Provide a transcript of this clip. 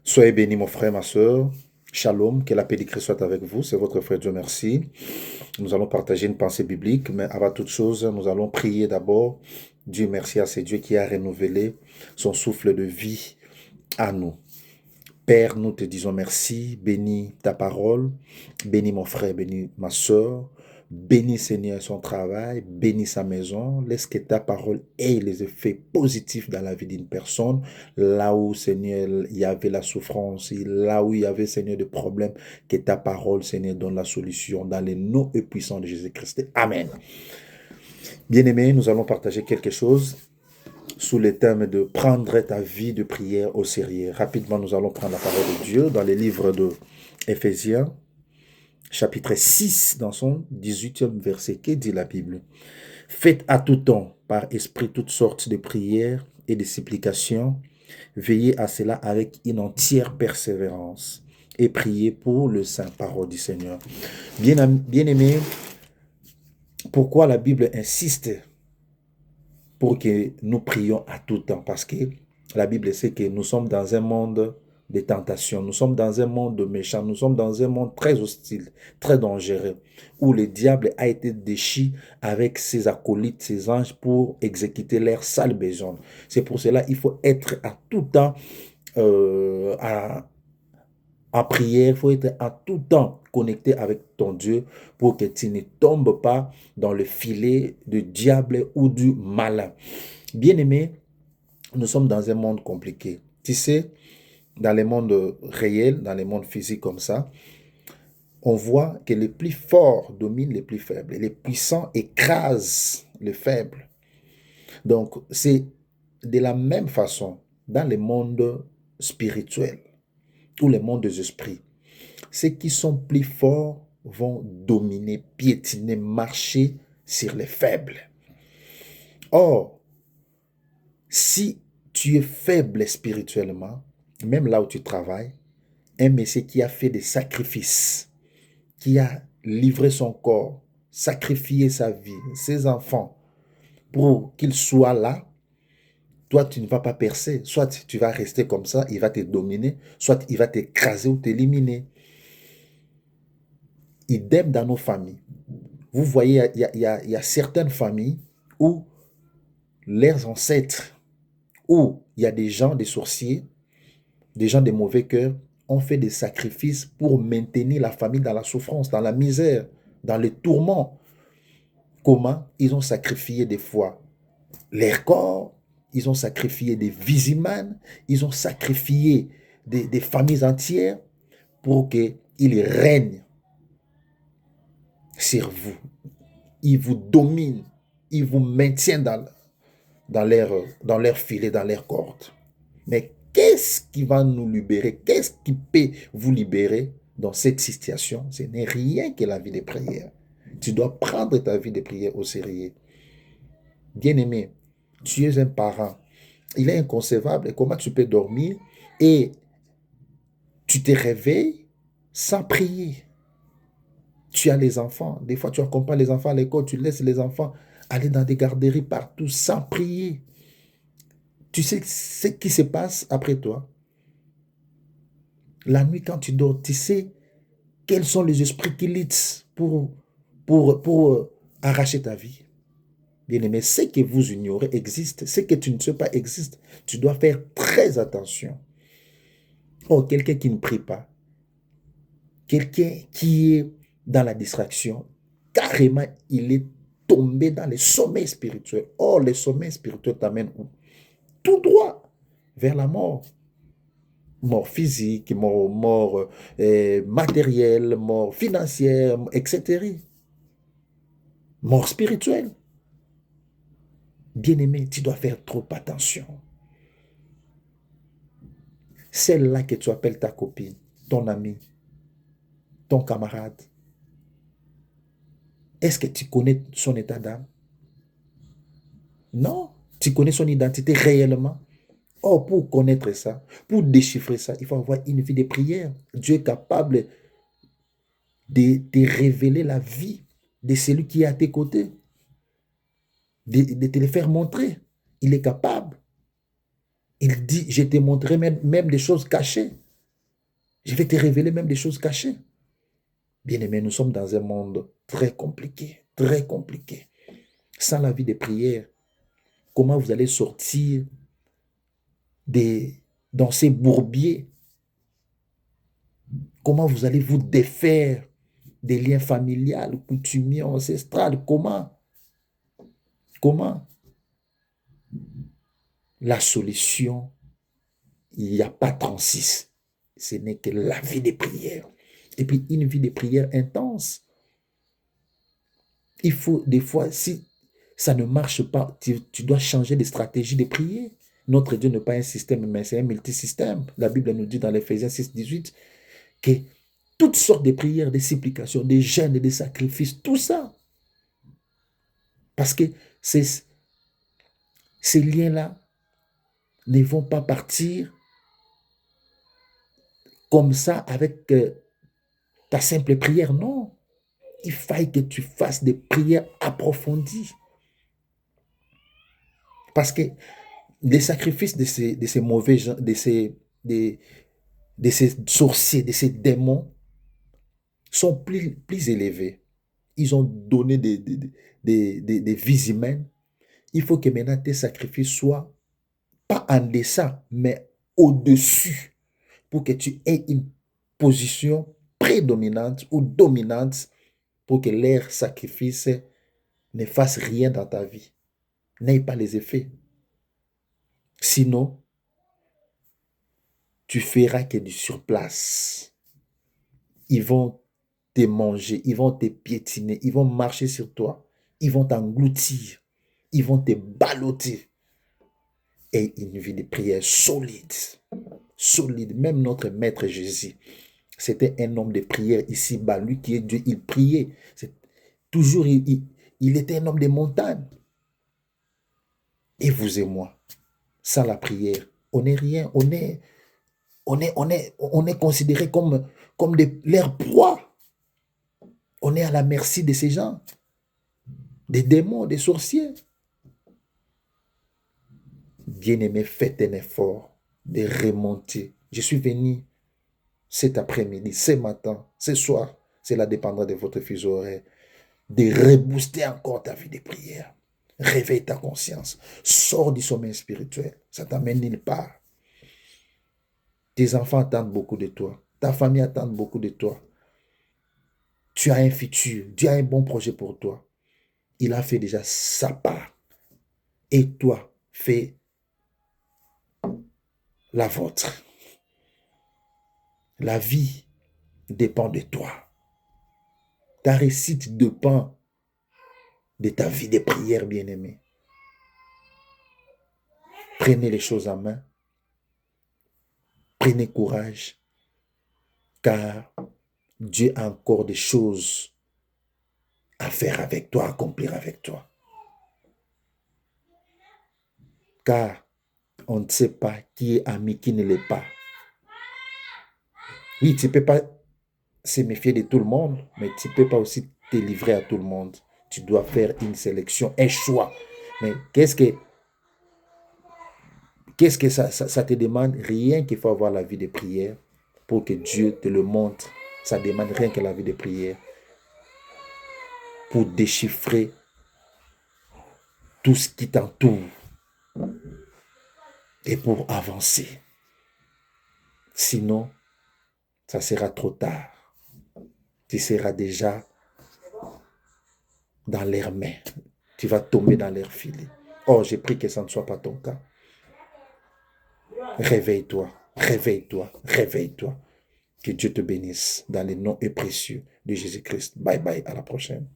Soyez bénis, mon frère, ma soeur. Shalom, que la paix de Christ soit avec vous. C'est votre frère Dieu merci. Nous allons partager une pensée biblique, mais avant toute chose, nous allons prier d'abord. Dieu merci à ce Dieu qui a renouvelé son souffle de vie à nous. Père, nous te disons merci, bénis ta parole, bénis mon frère, bénis ma soeur, bénis Seigneur son travail, bénis sa maison, laisse que ta parole ait les effets positifs dans la vie d'une personne, là où Seigneur il y avait la souffrance, là où il y avait Seigneur des problèmes, que ta parole Seigneur donne la solution dans les noms et puissants de Jésus-Christ. Amen. Bien-aimés, nous allons partager quelque chose sous le thème de prendre ta vie de prière au sérieux. Rapidement, nous allons prendre la parole de Dieu dans les livres de Éphésiens, chapitre 6, dans son 18e verset. Que dit la Bible? Faites à tout temps, par esprit, toutes sortes de prières et de supplications. Veillez à cela avec une entière persévérance et priez pour le saint, parole du Seigneur. Bien-aimés, pourquoi la Bible insiste pour que nous prions à tout temps? Parce que la Bible sait que nous sommes dans un monde de tentations, nous sommes dans un monde de méchants, nous sommes dans un monde très hostile, très dangereux, où le diable a été déchu avec ses acolytes, ses anges, pour exécuter leurs sales besoins. C'est pour cela qu'il faut être à tout temps en prière, il faut être à tout temps connecté avec ton Dieu pour que tu ne tombes pas dans le filet du diable ou du malin. Bien-aimés, nous sommes dans un monde compliqué. Tu sais, dans le monde réel, dans le monde physique comme ça, on voit que les plus forts dominent les plus faibles. Et les puissants écrasent les faibles. Donc, c'est de la même façon dans le monde spirituel ou le monde des esprits. Ceux qui sont plus forts vont dominer, piétiner, marcher sur les faibles. Or, si tu es faible spirituellement, même là où tu travailles, un monsieur qui a fait des sacrifices, qui a livré son corps, sacrifié sa vie, ses enfants, pour qu'ils soient là, toi, tu ne vas pas percer. Soit tu vas rester comme ça, il va te dominer, soit il va t'écraser ou t'éliminer. Idem dans nos familles. Vous voyez, il y a certaines familles où leurs ancêtres, où il y a des gens, des sorciers, des gens de mauvais cœur, ont fait des sacrifices pour maintenir la famille dans la souffrance, dans la misère, dans le tourment. Comment? Ils ont sacrifié des fois leur corps, ils ont sacrifié des vies humaines, ils ont sacrifié des familles entières pour qu'ils règnent sur vous. Ils vous dominent, ils vous maintiennent dans leur filet, dans leur corde. Mais qu'est-ce qui va nous libérer? Qu'est-ce qui peut vous libérer dans cette situation? Ce n'est rien que la vie de prière. Tu dois prendre ta vie de prière au sérieux. Bien-aimé, tu es un parent. Il est inconcevable. Comment tu peux dormir et tu te réveilles sans prier? Tu as les enfants. Des fois, tu accompagnes les enfants à l'école. Tu laisses les enfants aller dans des garderies partout sans prier. Tu sais ce qui se passe après toi. La nuit, quand tu dors, tu sais quels sont les esprits qui luttent pour arracher ta vie. Bien-aimé, ce que vous ignorez existe, ce que tu ne sais pas existe. Tu dois faire très attention. Oh, quelqu'un qui ne prie pas, quelqu'un qui est dans la distraction, carrément, il est tombé dans le sommeil spirituel. Oh, le sommeil spirituel t'amène où? Tout droit vers la mort. Mort physique, mort matérielle, mort financière, etc. Mort spirituelle. Bien-aimé, tu dois faire trop attention. Celle-là que tu appelles ta copine, ton ami, ton camarade, est-ce que tu connais son état d'âme? Non, tu connais son identité réellement. Oh, pour connaître ça, pour déchiffrer ça, il faut avoir une vie de prière. Dieu est capable de révéler la vie de celui qui est à tes côtés, de te le faire montrer. Il est capable. Il dit, je te montrerai même des choses cachées. Je vais te révéler même des choses cachées. Bien-aimés, nous sommes dans un monde très compliqué, très compliqué. Sans la vie de prière, comment vous allez sortir dans ces bourbiers? Comment vous allez vous défaire des liens familiaux, coutumiers, ancestrales? Comment? Comment? La solution, il n'y a pas 36. Ce n'est que la vie de prière. Et puis une vie de prière intense. Il faut des fois, si ça ne marche pas, tu dois changer de stratégie de prier. Notre Dieu n'est pas un système, mais c'est un multisystème. La Bible nous dit dans l'Éphésiens 6, 18 que toutes sortes de prières, des supplications, des jeûnes, des sacrifices, tout ça. Parce que ces liens-là ne vont pas partir comme ça avec ta simple prière. Non. Il faille que tu fasses des prières approfondies. Parce que les sacrifices de ces mauvais gens, de ces sorciers, de ces démons, sont plus élevés. Ils ont donné des vies humaines. Il faut que maintenant tes sacrifices soient pas en deçà, mais au-dessus, pour que tu aies une position prédominante ou dominante pour que leur sacrifice ne fasse rien dans ta vie, n'aie pas les effets. Sinon, tu feras que du surplace. Ils vont te manger, ils vont te piétiner, ils vont marcher sur toi, ils vont t'engloutir, ils vont te balloter. Et une vie de prière solide, solide. Même notre Maître Jésus, c'était un homme de prière ici-bas. Lui qui est Dieu, il priait. Toujours, il était un homme de montagne. Et vous et moi, sans la prière, on n'est rien. On est considéré comme leur proie. On est à la merci de ces gens, des démons, des sorciers. Bien-aimé, faites un effort de remonter. Je suis venu cet après-midi, ce matin, ce soir, cela dépendra de votre fuseau horaire, de rebooster encore ta vie de prière. Réveille ta conscience. Sors du sommeil spirituel. Ça t'amène nulle part. Tes enfants attendent beaucoup de toi. Ta famille attend beaucoup de toi. Tu as un futur. Dieu a un bon projet pour toi. Il a fait déjà sa part. Et toi, fais la vôtre. La vie dépend de toi. Ta réussite dépend de ta vie de prière, bien-aimé. Prenez les choses en main. Prenez courage. Car Dieu a encore des choses à faire avec toi, à accomplir avec toi. Car on ne sait pas qui est ami, qui ne l'est pas. Oui, tu ne peux pas se méfier de tout le monde, mais tu ne peux pas aussi te livrer à tout le monde. Tu dois faire une sélection, un choix. Mais qu'est-ce que ça te demande? Rien qu'il faut avoir la vie de prière pour que Dieu te le montre. Ça demande rien que la vie de prière pour déchiffrer tout ce qui t'entoure et pour avancer. Sinon, ça sera trop tard. Tu seras déjà dans leurs mains. Tu vas tomber dans leurs filets. Oh, j'ai pris que ça ne soit pas ton cas. Réveille-toi, réveille-toi, réveille-toi. Que Dieu te bénisse dans les noms et précieux de Jésus-Christ. Bye bye, à la prochaine.